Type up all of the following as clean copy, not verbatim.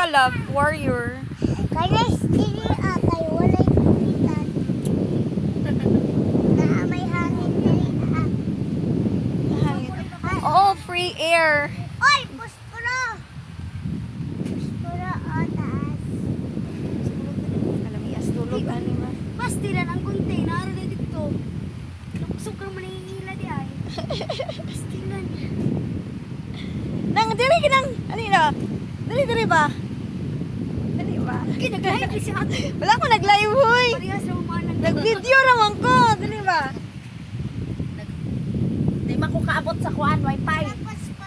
ka, love? Warrior. Kaya dili kay walay kulitan. Na may hangin dili Hangin. Oo, free air. Oy, puspuro. Puspuro taas. Alam iyas tulog ani ma. Pastilan ang container na dito. Nakusog ka man hila di ay. Pastilan. Nang dili kinang ani na. Dili ba? Dili ba? Kinagay ko siya. Wala ko nag-live hoy. Parehas ra mo nang Nag-video raman ko, dili ba? Di man ko kaabot sa kuan wifi.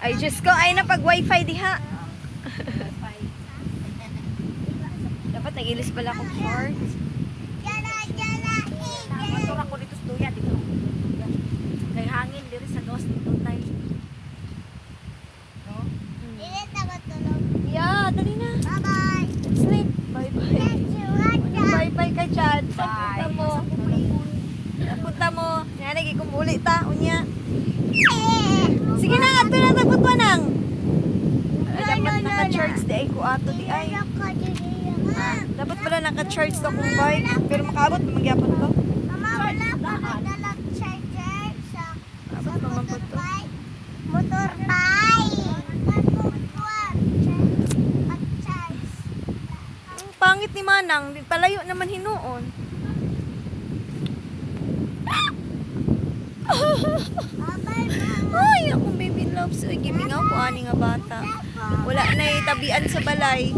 Ay just ko ay na pag wifi diha. Dapat nag-ilis pala akong shorts. Motor ako dito sa duya dito. Kay hangin diri sa dos dito tay. No? Dili ta matulog. Yeah, dali na. Bye-bye. Sleep. Bye-bye. Bye-bye ka, Chad. Bye. Punta mo. Punta mo. Nga, nagkikumuli ta. Unya. Sige na, ato na tagput pa nang. Ay, dapat naka-charge di ay ko ato di ay. Dapat pala naka-charge to kung bike. Pero makaabot, magyapon to. Mama, wala pa nagdalag charger sa Abot naman po to. motor bike. Mag-charge. Ang pangit ni Manang. Palayo naman hinuon. Ay, akong baby loves. Uy, gimingaw ko ani nga bata. Wala na tabian sa balay.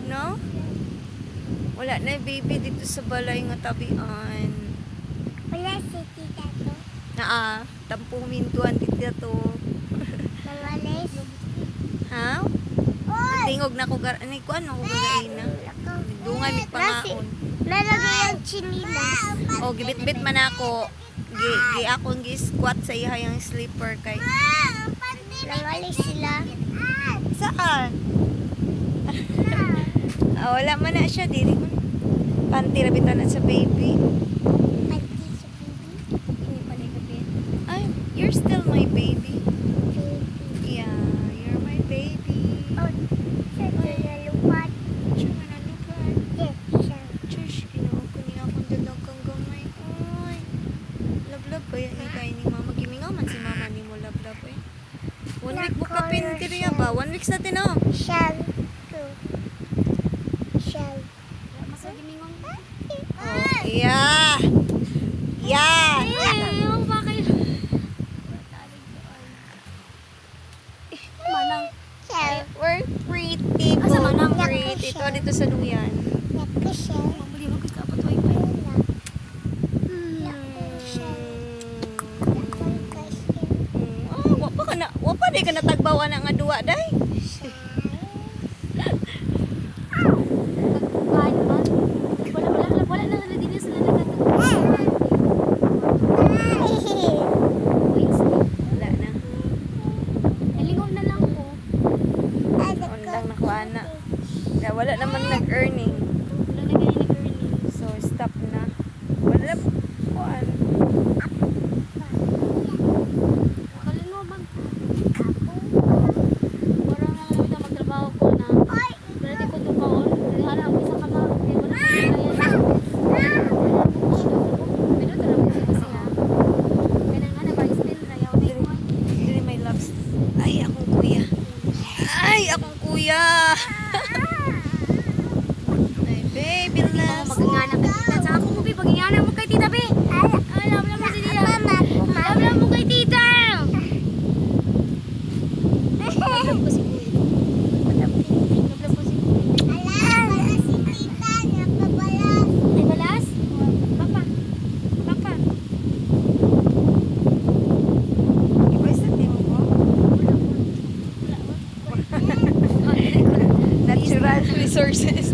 No? Wala na baby dito sa balay nga tabian. Wala si tita to. Naa, tampong mintuan dito to. Nawalis. Ha? Oy! Tingog na ko ani ko ano ko gagain na. Dungay mi pangaon. Lalagay ang chinilas. O gibit-bit man ako. Gi akong gi-squat sa iya yung sleeper kay. Nawalis sila. Saan? Wala man na siya diri ko. Panty rabitan na sa baby. Pati sa baby. Ini pala gabi. Ay, you're still my baby. Yeah, you're my baby. Oh, siya nalupat. Siya man nalupan. Yes, siya. Chush, kinuha ko niya akong dalag kang gamay. Oy. Love-love ba yan ikay ni mama? Gimingaw man si mama ni mo love-love eh. 1 week mo ka pinteriya ba? 1 week natin oh. Shell. Shell. Masagimingon. Oh, yeah. Yeah. Ang bakay. Manang. Shell. We're pretty. Asa manang pretty. Ito dito sa Luyan. Yakka shell. Mabuli mo ka pa wifi. Wapa di ka natagbawa na nga duwa day. Kain ba? Wala na sila din sila nagkatuwa. Wala na. Nalingaw na lang ko. Undang nakuha na. Kaya wala namang nag-earning. Wala na ganyan nag-earning. So, stop na. Wala na. Kuhaan. Kalino mag... Parang nga namin na magtrabaho ko na. Wala di ko tukaon. Wala na ako isa ka ma. Wala na kaya. Pero talaga siya kasi ha. Kaya nga na ba istin rayaw din mo. Dili may loves. Ay, akong kuya. Ay, akong kuya. Ay, baby loves. Magingana ka tita. Sa ako mo bi magingana mo kay tita be. Ay, love mo si tita. Love mo kay tita. Love ko si kuya. Love ko si kuya. Ay, balas? Papa. Papa. Iba sa timo ko. Natural resources.